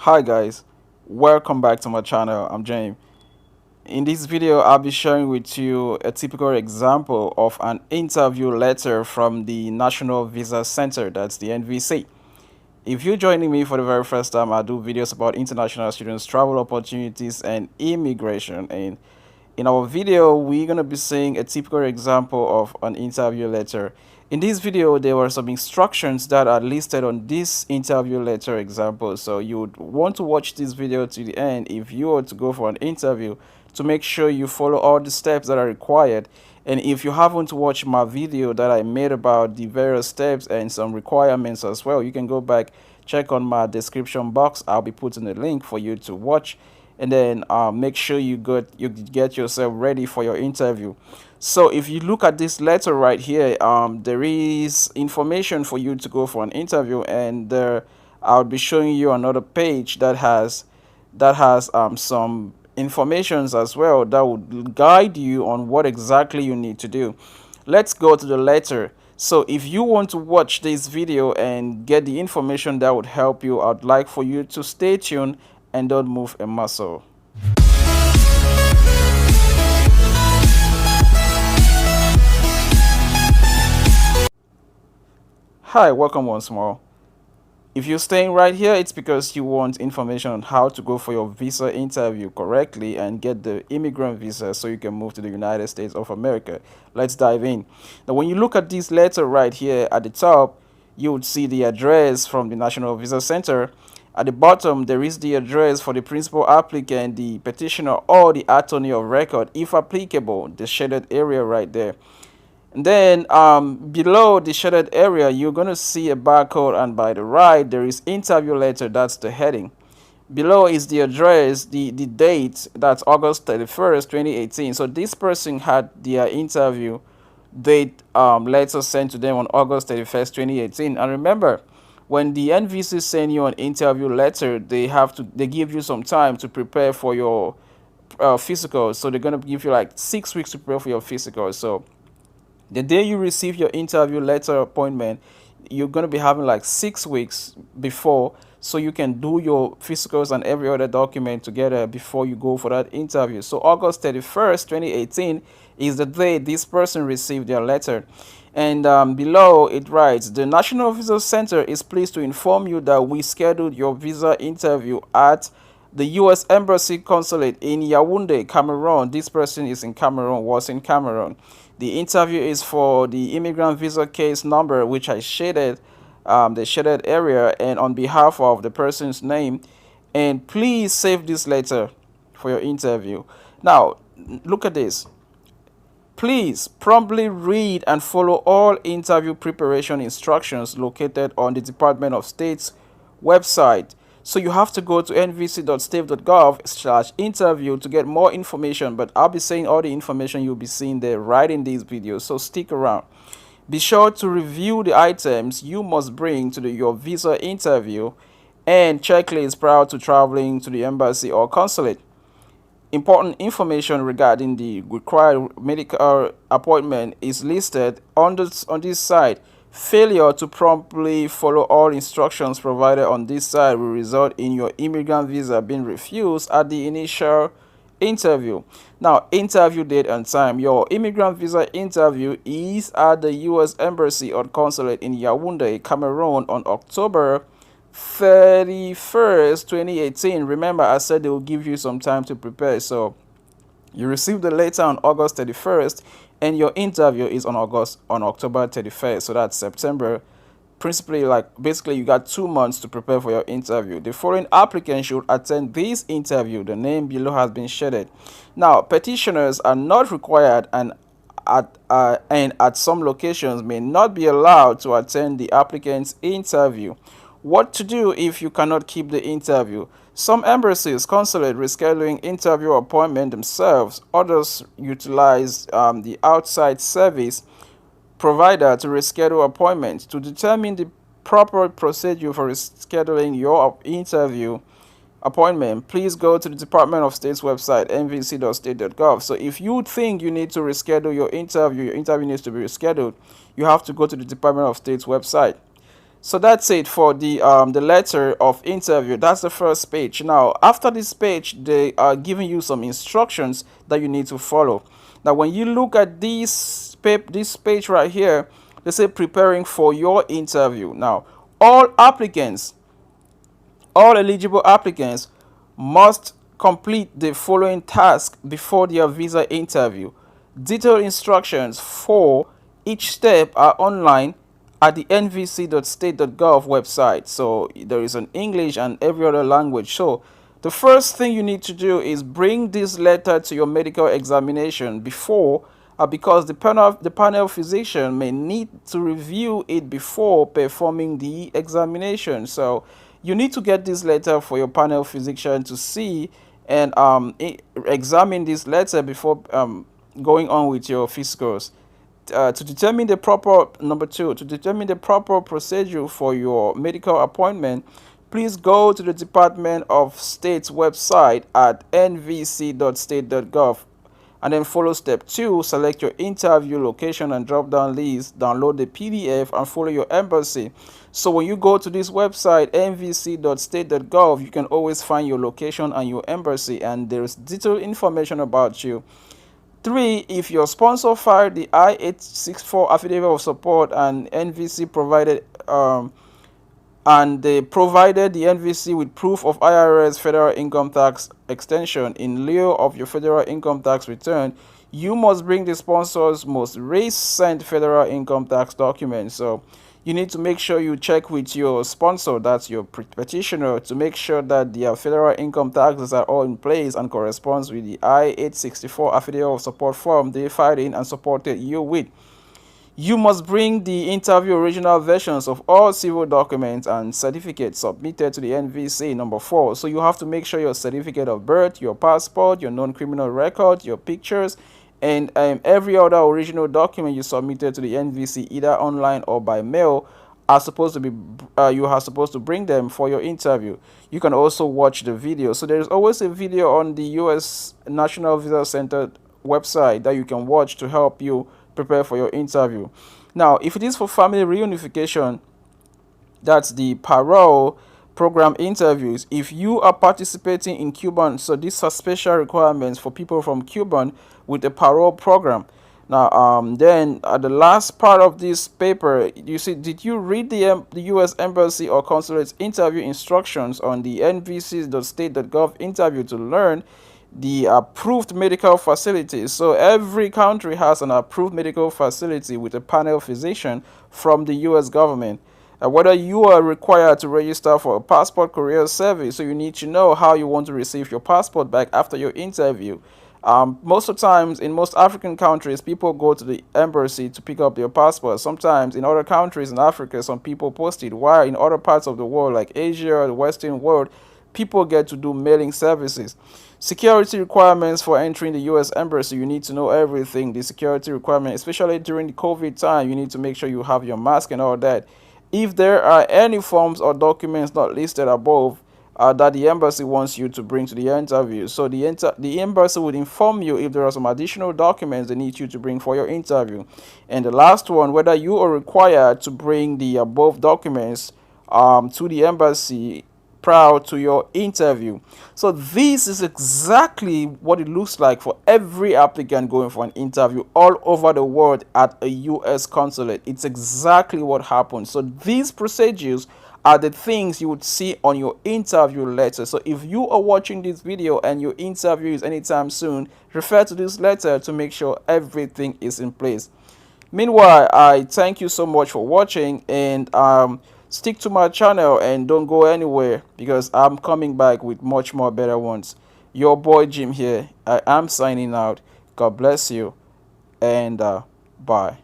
Hi guys, welcome back to my channel. I'm James. In this video I'll be sharing with you a typical example of an interview letter from the National Visa Center, that's the NVC. If you're joining me for the very first time, I do videos about international students, travel opportunities and immigration, and in our video we're going to be seeing a typical example of an interview letter. In this video there were some instructions that are listed on this interview letter example, so you would want to watch this video to the end if you were to go for an interview, to make sure you follow all the steps that are required. And if you haven't watched my video that I made about the various steps and some requirements as well, you can go back, check on my description box. I'll be putting a link for you to watch, and then make sure you get yourself ready for your interview. So if you look at this letter right here, there is information for you to go for an interview, and there I'll be showing you another page that has some informations as well that would guide you on what exactly you need to do. Let's go to the letter. So if you want to watch this video and get the information that would help you, I'd like for you to stay tuned and don't move a muscle. Hi, welcome once more. If you're staying right here, it's because you want information on how to go for your visa interview correctly and get the immigrant visa so you can move to the United States of America. Let's dive in. Now, when you look at this letter right here at the top, you would see the address from the National Visa Center. At the bottom, there is the address for the principal applicant, the petitioner, or the attorney of record, if applicable, the shaded area right there. And then below the shaded area, you're going to see a barcode, and by the right, there is interview letter. That's the heading. Below is the address, the date, that's August 31st, 2018. So this person had their interview date letter sent to them on August 31st, 2018. And remember, when the NVC send you an interview letter, they give you some time to prepare for your physical. So they're going to give you like 6 weeks to prepare for your physical. So the day you receive your interview letter appointment, you're going to be having like 6 weeks before, so you can do your physicals and every other document together before you go for that interview. So August 31st, 2018 is the day this person received their letter. And below it writes, the National Visa Center is pleased to inform you that we scheduled your visa interview at the U.S. Embassy Consulate in Yaoundé, Cameroon. This person is in Cameroon, was in Cameroon. The interview is for the immigrant visa case number, which I shaded, the shaded area, and on behalf of the person's name. And please save this letter for your interview. Now, look at this. Please promptly read and follow all interview preparation instructions located on the Department of State's website. So you have to go to NVC.state.gov/interview to get more information, but I'll be saying all the information you'll be seeing there right in these videos, so stick around. Be sure to review the items you must bring to your visa interview and checklist prior to traveling to the embassy or consulate. Important information regarding the required medical appointment is listed on this side. Failure to promptly follow all instructions provided on this side will result in your immigrant visa being refused at the initial interview. Now, interview date and time. Your immigrant visa interview is at the U.S. Embassy or Consulate in Yaoundé, Cameroon on October 31st, 2018. Remember, I said they will give you some time to prepare. So you received the letter on August 31st, and your interview is on October 31st. So that's September. Basically, you got 2 months to prepare for your interview. The foreign applicant should attend this interview. The name below has been shaded. Now, petitioners are not required and at some locations may not be allowed to attend the applicant's interview. What to do if you cannot keep the interview? Some embassies, consulate rescheduling interview appointment themselves. Others utilize the outside service provider to reschedule appointments. To determine the proper procedure for rescheduling your interview appointment, please go to the Department of State's website, NVC.state.gov. So if you think you need to reschedule your interview needs to be rescheduled, you have to go to the Department of State's website. So that's it for the letter of interview. That's the first page. Now, after this page, they are giving you some instructions that you need to follow. Now, when you look at this page right here, they say preparing for your interview. Now, all applicants all eligible applicants must complete the following tasks before their visa interview. Detailed instructions for each step are online at the NVC.state.gov website. So there is an English and every other language. So the first thing you need to do is bring this letter to your medical examination before because the panel physician may need to review it before performing the examination. So you need to get this letter for your panel physician to see and examine this letter before going on with your physicals. To determine the proper number two, to determine the proper procedure for your medical appointment, please go to the Department of State's website at nvc.state.gov and then follow step 2. Select your interview location and drop down list, download the PDF and follow your embassy. So when you go to this website nvc.state.gov, you can always find your location and your embassy, and there's detailed information about you. 3. If your sponsor filed the I-864 affidavit of support and NVC provided and they provided the NVC with proof of IRS federal income tax extension in lieu of your federal income tax return, you must bring the sponsor's most recent federal income tax document. So you need to make sure you check with your sponsor, that's your petitioner, to make sure that their federal income taxes are all in place and corresponds with the I-864 affidavit of support form they filed in and supported you with. You must bring the interview original versions of all civil documents and certificates submitted to the NVC. Number 4. So you have to make sure your certificate of birth, your passport, your non-criminal record, your pictures, and every other original document you submitted to the NVC, either online or by mail, are supposed to be you are supposed to bring them for your interview. You can also watch the video. So there is always a video on the U.S. National Visa Center website that you can watch to help you prepare for your interview. Now, if it is for family reunification, that's the parole program interviews. If you are participating in Cuban, so these are special requirements for people from Cuban with the parole program. Now, then at the last part of this paper, you see, did you read the U.S. Embassy or Consulate's interview instructions on the NVC.state.gov interview to learn the approved medical facilities? So every country has an approved medical facility with a panel physician from the U.S. government. Whether you are required to register for a passport courier service, so you need to know how you want to receive your passport back after your interview. Most of the times in most African countries, people go to the embassy to pick up their passport. Sometimes in other countries in Africa, some people post it, while in other parts of the world like Asia or the Western world, people get to do mailing services. Security requirements for entering the U.S. Embassy, you need to know everything. The security requirement, especially during the COVID time, you need to make sure you have your mask and all that. If there are any forms or documents not listed above that the embassy wants you to bring to the interview, so the embassy would inform you if there are some additional documents they need you to bring for your interview. And the last one, whether you are required to bring the above documents to the embassy prior to your interview. So this is exactly what it looks like for every applicant going for an interview all over the world at a U.S. consulate. It's exactly what happens. So these procedures are the things you would see on your interview letter. So if you are watching this video and your interview is anytime soon, refer to this letter to make sure everything is in place. Meanwhile, I thank you so much for watching, and stick to my channel and don't go anywhere, because I'm coming back with much more better ones. Your boy Jim here. I am signing out. God bless you, and bye.